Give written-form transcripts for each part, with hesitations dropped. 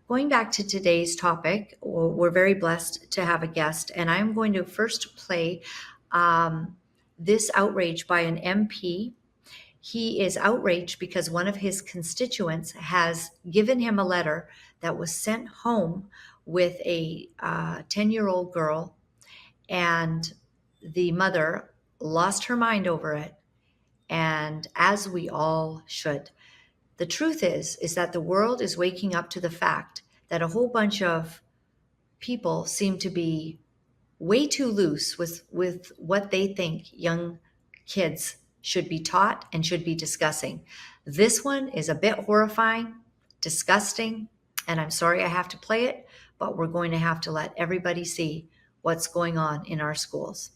going back to today's topic, we're very blessed to have a guest, and I'm going to first play this outrage by an MP. He is outraged because one of his constituents has given him a letter that was sent home with a 10-year-old girl, and the mother lost her mind over it, and as we all should. The truth is that the world is waking up to the fact that a whole bunch of people seem to be way too loose with what they think young kids should be taught and should be discussing. This one is a bit horrifying, disgusting, and I'm sorry I have to play it, but we're going to have to let everybody see what's going on in our schools.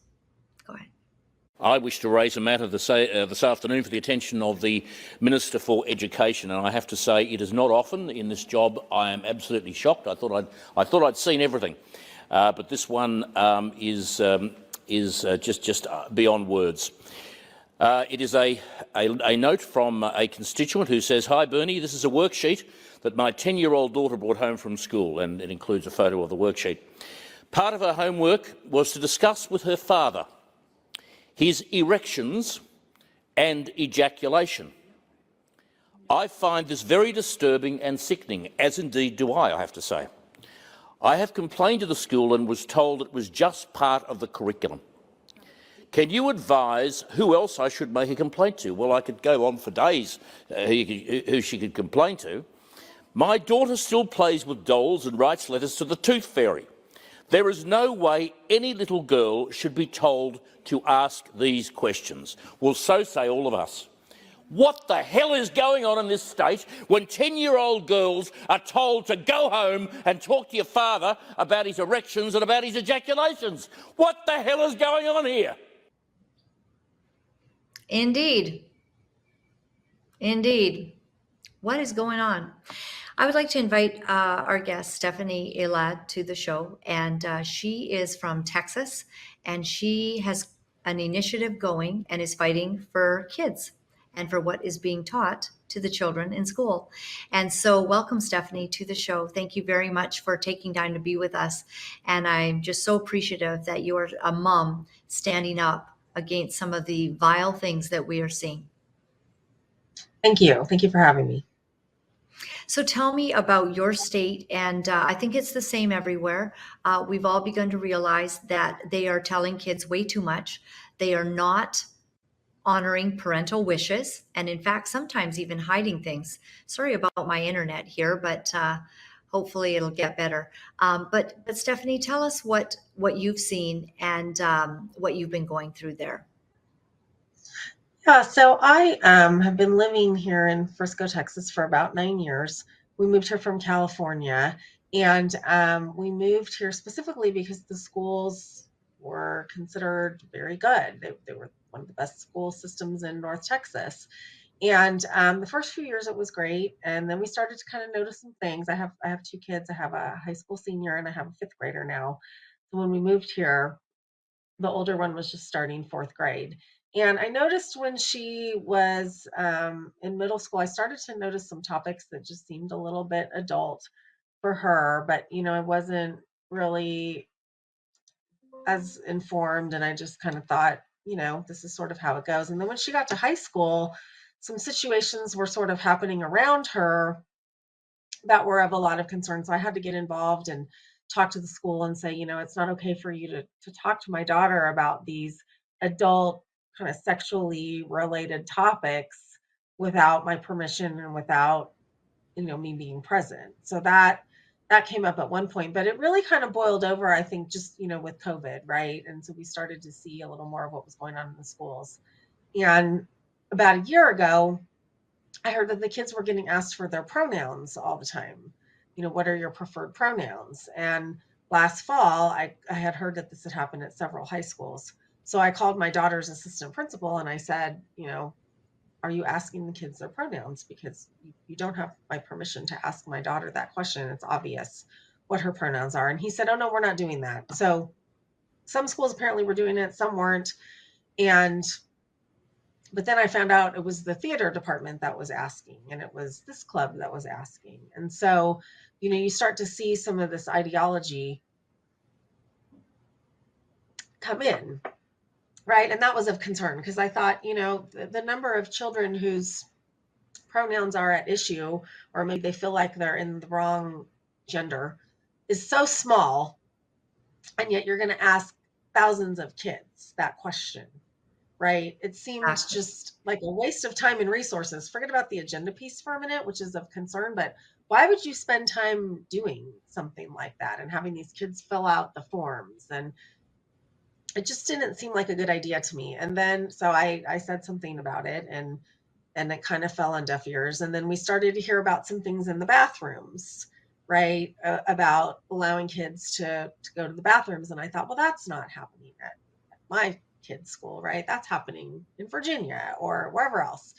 Go ahead. I wish to raise a matter this afternoon for the attention of the Minister for Education, and I have to say it is not often in this job I am absolutely shocked. I thought I'd seen everything, but this one is just beyond words. It is a note from a constituent who says, "Hi Bernie, this is a worksheet that my 10-year-old daughter brought home from school," and it includes a photo of the worksheet. "Part of her homework was to discuss with her father his erections and ejaculation. I find this very disturbing and sickening, as indeed do I have to say. I have complained to the school and was told it was just part of the curriculum. Can you advise who else I should make a complaint to?" Well, I could go on for days who she could complain to. "My daughter still plays with dolls and writes letters to the Tooth Fairy. There is no way any little girl should be told to ask these questions." Well, so say all of us. What the hell is going on in this state when 10-year-old girls are told to go home and talk to your father about his erections and about his ejaculations? What the hell is going on here? Indeed. Indeed. What is going on? I would like to invite our guest, Stephanie Elad, to the show. And she is from Texas, and she has an initiative going and is fighting for kids and for what is being taught to the children in school. And so welcome, Stephanie, to the show. Thank you very much for taking time to be with us. And I'm just so appreciative that you are a mom standing up against some of the vile things that we are seeing. Thank you. Thank you for having me. So tell me about your state, and I think it's the same everywhere. We've all begun to realize that they are telling kids way too much. They are not honoring parental wishes, and in fact, sometimes even hiding things. Sorry about my internet here, but hopefully it'll get better. But Stephanie, tell us what you've seen and what you've been going through there. Yeah, so I have been living here in Frisco, Texas for about 9 years. We moved here from California, and we moved here specifically because the schools were considered very good. They were one of the best school systems in North Texas. And the first few years it was great, and then we started to kind of notice some things. I have two kids. I have a high school senior and I have a fifth grader now. So when we moved here, the older one was just starting fourth grade. And I noticed when she was in middle school, I started to notice some topics that just seemed a little bit adult for her, but I wasn't really as informed, and I just kind of thought, this is sort of how it goes. And then when she got to high school, some situations were sort of happening around her that were of a lot of concern. So I had to get involved and talk to the school and say, it's not okay for you to talk to my daughter about these adult kind of sexually related topics without my permission and without, me being present. So that came up at one point, but it really kind of boiled over, I think, just, with COVID, right? And so we started to see a little more of what was going on in the schools. And about a year ago, I heard that the kids were getting asked for their pronouns all the time. What are your preferred pronouns? And last fall, I had heard that this had happened at several high schools. So I called my daughter's assistant principal and I said, are you asking the kids their pronouns? Because you don't have my permission to ask my daughter that question. It's obvious what her pronouns are. And he said, oh, no, we're not doing that. So some schools apparently were doing it, some weren't. But then I found out it was the theater department that was asking, and it was this club that was asking. And so you start to see some of this ideology come in, right? And that was of concern because I thought, the number of children whose pronouns are at issue, or maybe they feel like they're in the wrong gender, is so small. And yet you're going to ask thousands of kids that question, right? It seemed Exactly. just like a waste of time and resources. Forget about the agenda piece for a minute, which is of concern, but why would you spend time doing something like that and having these kids fill out the forms? And it just didn't seem like a good idea to me. And then so I said something about it, and it kind of fell on deaf ears. And then we started to hear about some things in the bathrooms, right? About allowing kids to go to the bathrooms. And I thought, well, that's not happening at my kid's school, right? That's happening in Virginia or wherever else.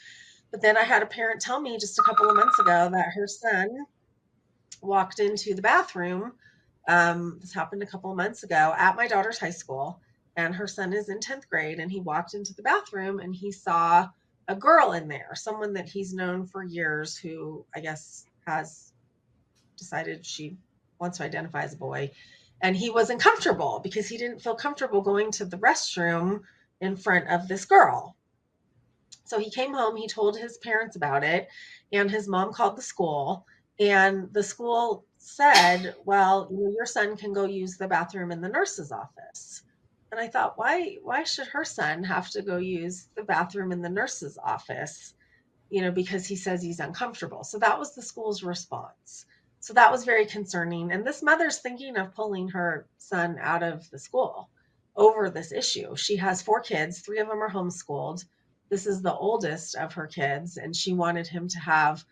But then I had a parent tell me just a couple of months ago that her son walked into the bathroom. This happened a couple of months ago at my daughter's high school, and her son is in 10th grade. And he walked into the bathroom and he saw a girl in there, someone that he's known for years, who I guess has decided she wants to identify as a boy. And he wasn't comfortable because he didn't feel comfortable going to the restroom in front of this girl. So he came home, he told his parents about it, and his mom called the school. And the school said, well, your son can go use the bathroom in the nurse's office. And I thought, why should her son have to go use the bathroom in the nurse's office? Because he says he's uncomfortable. So that was the school's response. So that was very concerning. And this mother's thinking of pulling her son out of the school over this issue. She has 4 kids, 3 of them are homeschooled. This is the oldest of her kids, and she wanted him to have,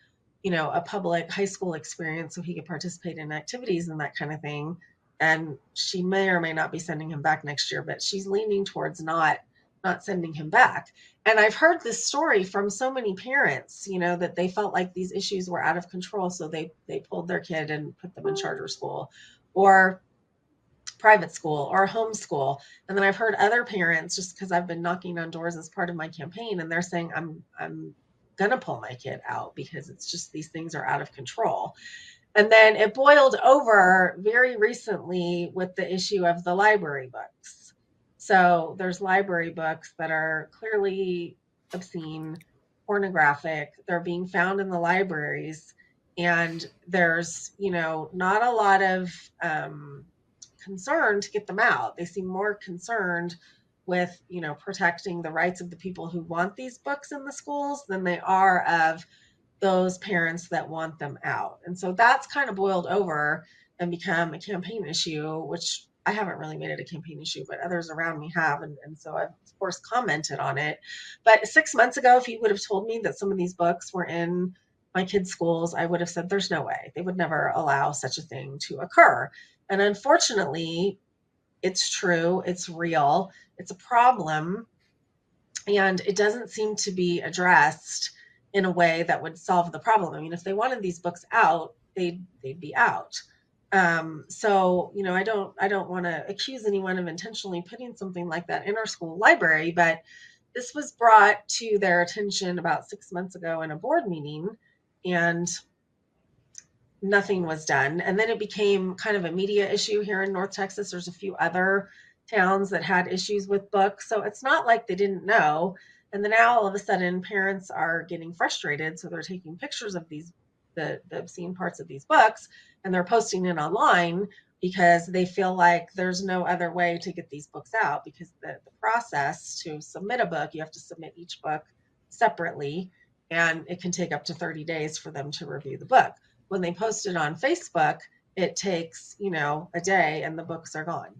a public high school experience so he could participate in activities and that kind of thing. And she may or may not be sending him back next year, but she's leaning towards not sending him back. And I've heard this story from so many parents, that they felt like these issues were out of control, so they pulled their kid and put them in charter school or private school or homeschool. And then I've heard other parents, just because I've been knocking on doors as part of my campaign, and they're saying I'm gonna pull my kid out because it's just these things are out of control. And then it boiled over very recently with the issue of the library books. So there's library books that are clearly obscene, pornographic. They're being found in the libraries, and there's, not a lot of concern to get them out. They seem more concerned with, protecting the rights of the people who want these books in the schools than they are of those parents that want them out. And so that's kind of boiled over and become a campaign issue, which I haven't really made it a campaign issue, but others around me have. And so I've, of course, commented on it. But 6 months ago, if you would have told me that some of these books were in my kids' schools, I would have said, there's no way. They would never allow such a thing to occur. And unfortunately, it's true. It's real. It's a problem. And it doesn't seem to be addressed in a way that would solve the problem. I mean, if they wanted these books out, they'd be out. So, I don't want to accuse anyone of intentionally putting something like that in our school library, but this was brought to their attention about 6 months ago in a board meeting, and nothing was done. And then it became kind of a media issue here in North Texas. There's a few other towns that had issues with books. So it's not like they didn't know. And then now all of a sudden parents are getting frustrated. So they're taking pictures of the obscene parts of these books, and they're posting it online because they feel like there's no other way to get these books out, because the process to submit a book, you have to submit each book separately, and it can take up to 30 days for them to review the book. When they post it on Facebook, it takes, a day and the books are gone.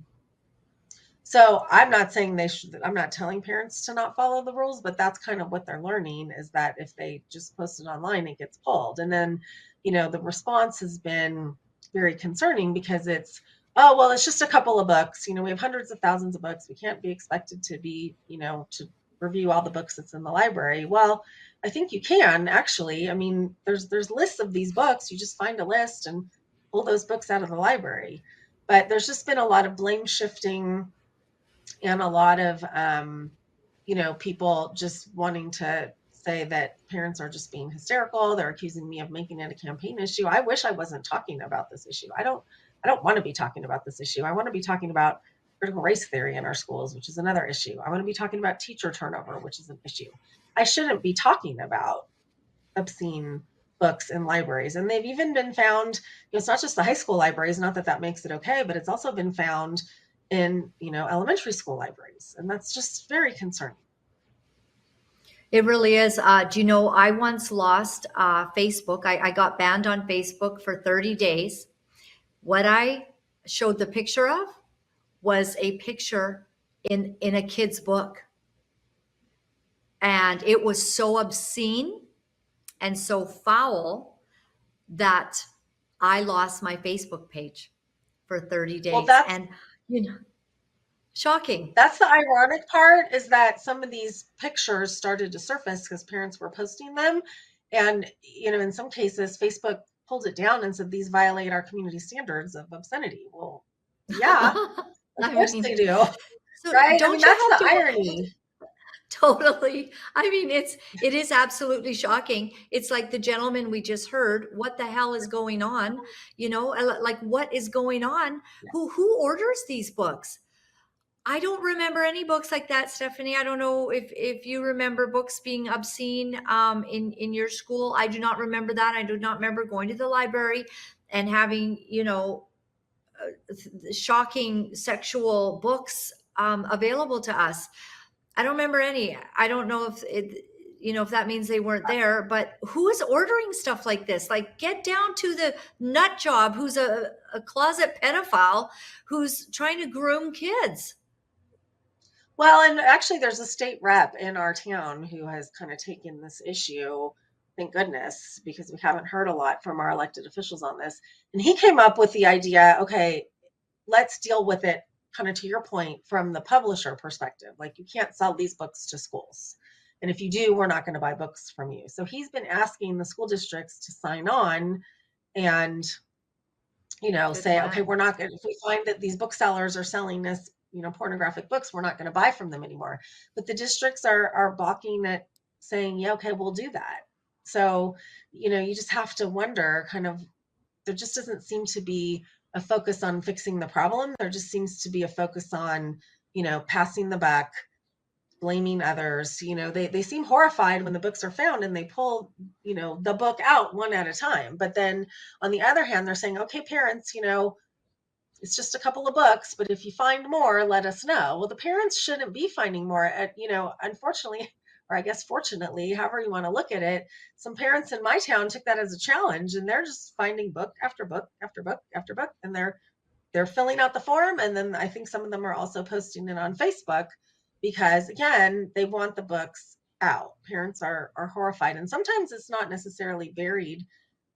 So I'm not saying I'm not telling parents to not follow the rules, but that's kind of what they're learning, is that if they just post it online, it gets pulled. And then, the response has been very concerning because it's, oh, well, it's just a couple of books. We have hundreds of thousands of books. We can't be expected to be, to review all the books that's in the library. Well, I think you can actually. I mean, there's lists of these books. You just find a list and pull those books out of the library. But there's just been a lot of blame shifting and a lot of, people just wanting to say that parents are just being hysterical. They're accusing me of making it a campaign issue. I wish I wasn't talking about this issue. I don't want to be talking about this issue. I want to be talking about critical race theory in our schools, which is another issue. I want to be talking about teacher turnover, which is an issue. I shouldn't be talking about obscene books in libraries. And they've even been found, it's not just the high school libraries, not that that makes it okay, but it's also been found in, elementary school libraries. And that's just very concerning. It really is. Do you know, I once lost Facebook. I got banned on Facebook for 30 days. What I showed the picture of was a picture in a kid's book. And it was so obscene and so foul that I lost my Facebook page for 30 days. Well, and, shocking. That's the ironic part, is that some of these pictures started to surface because parents were posting them. And, in some cases, Facebook pulled it down and said these violate our community standards of obscenity. Well, yeah, of course they do. So right? Don't you that's have the to, irony. Totally. I mean, it is absolutely shocking. It's like the gentleman we just heard. What the hell is going on? Like what is going on? Who orders these books? I don't remember any books like that, Stephanie. I don't know if you remember books being obscene in your school. I do not remember that. I do not remember going to the library and having, shocking sexual books available to us. I don't remember any. I don't know if that means they weren't there, but who is ordering stuff like this? Like, get down to the nut job who's a closet pedophile who's trying to groom kids. Well, and actually there's a state rep in our town who has kind of taken this issue, thank goodness, because we haven't heard a lot from our elected officials on this. And he came up with the idea, okay, let's deal with it, kind of to your point, from the publisher perspective. Like, you can't sell these books to schools. And if you do, we're not going to buy books from you. So he's been asking the school districts to sign on and, say, okay, we're not going to, if we find that these booksellers are selling this, pornographic books, we're not going to buy from them anymore. But the districts are balking at saying, yeah, okay, we'll do that. So, you just have to wonder, kind of, there just doesn't seem to be a focus on fixing the problem. There just seems to be a focus on, passing the buck, blaming others. They seem horrified when the books are found and they pull, the book out one at a time. But then on the other hand, they're saying, okay, parents, it's just a couple of books, but if you find more, let us know. Well, the parents shouldn't be finding more. Unfortunately, or I guess fortunately, however you want to look at it, some parents in my town took that as a challenge, and they're just finding book after book after book after book, and they're filling out the form. And then I think some of them are also posting it on Facebook because, again, they want the books out. Parents are horrified, and sometimes it's not necessarily buried,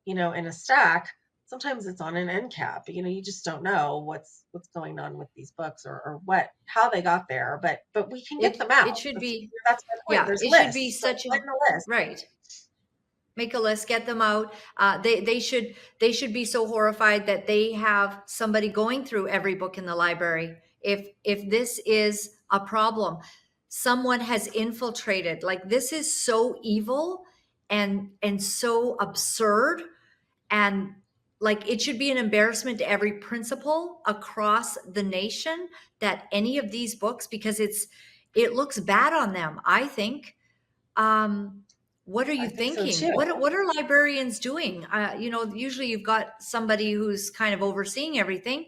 in a stack. Sometimes it's on an end cap. You just don't know what's going on with these books or how they got there. But we can get them out. It should be. That's my point. Yeah, There's it lists. should be such a list. Right. Make a list, get them out. They should be so horrified that they have somebody going through every book in the library. If this is a problem, someone has infiltrated. Like, this is so evil and so absurd, and like, it should be an embarrassment to every principal across the nation that any of these books, because it looks bad on them, I think. What are you thinking? So What are librarians doing? Usually you've got somebody who's kind of overseeing everything.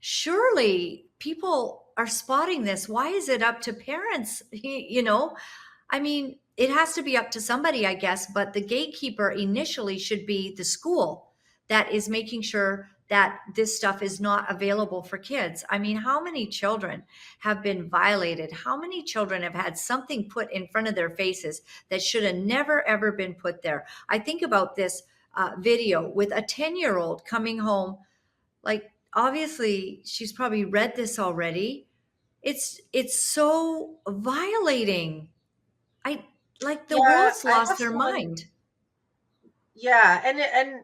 Surely people are spotting this. Why is it up to parents? I mean, it has to be up to somebody, I guess, but the gatekeeper initially should be the school that is making sure that this stuff is not available for kids. I mean, how many children have been violated? How many children have had something put in front of their faces that should have never, ever been put there? I think about this video with a 10-year-old coming home. Like, obviously, she's probably read this already. It's so violating. The world's lost their mind. Yeah. And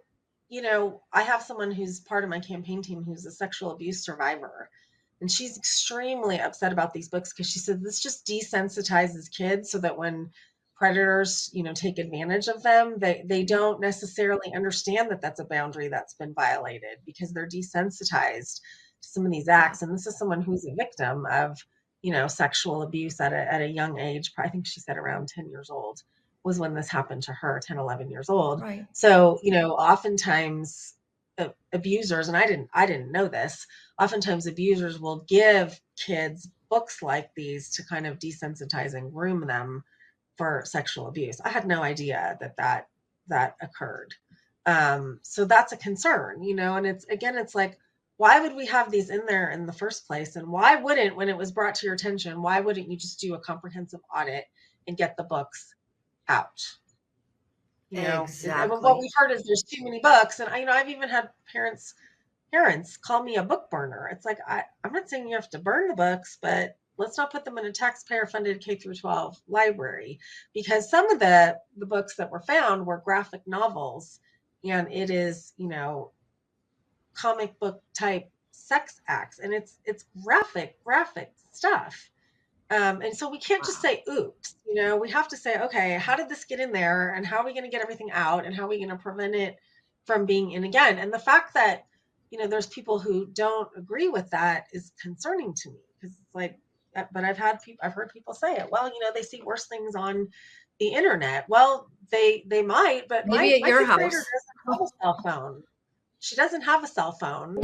I have someone who's part of my campaign team who's a sexual abuse survivor, and she's extremely upset about these books because she said this just desensitizes kids so that when predators, take advantage of them. They don't necessarily understand that that's a boundary that's been violated because they're desensitized to some of these acts. And this is someone who's a victim of, sexual abuse at a young age. I think she said around 10 years old was when this happened to her, 10, 11 years old. Right. So, oftentimes abusers, and I didn't know this, oftentimes abusers will give kids books like these to kind of desensitize and groom them for sexual abuse. I had no idea that occurred. So that's a concern, and it's like, why would we have these in there in the first place? And why wouldn't, when it was brought to your attention, why wouldn't you just do a comprehensive audit and get the books out? Exactly. What we've heard is there's too many books. And I've even had parents call me a book burner. It's like, I'm not saying you have to burn the books, but let's not put them in a taxpayer funded K through 12 library, because some of the books that were found were graphic novels, and it is, comic book type sex acts, and it's graphic stuff. And so we can't just say, oops, we have to say, okay, how did this get in there? And how are we going to get everything out? And how are we going to prevent it from being in again? And the fact that, there's people who don't agree with that is concerning to me, because it's like, but I've heard people say it. Well, they see worse things on the internet. Well, they might, but Maybe at your my fifth grader house. doesn't have a cell phone. She doesn't have a cell phone.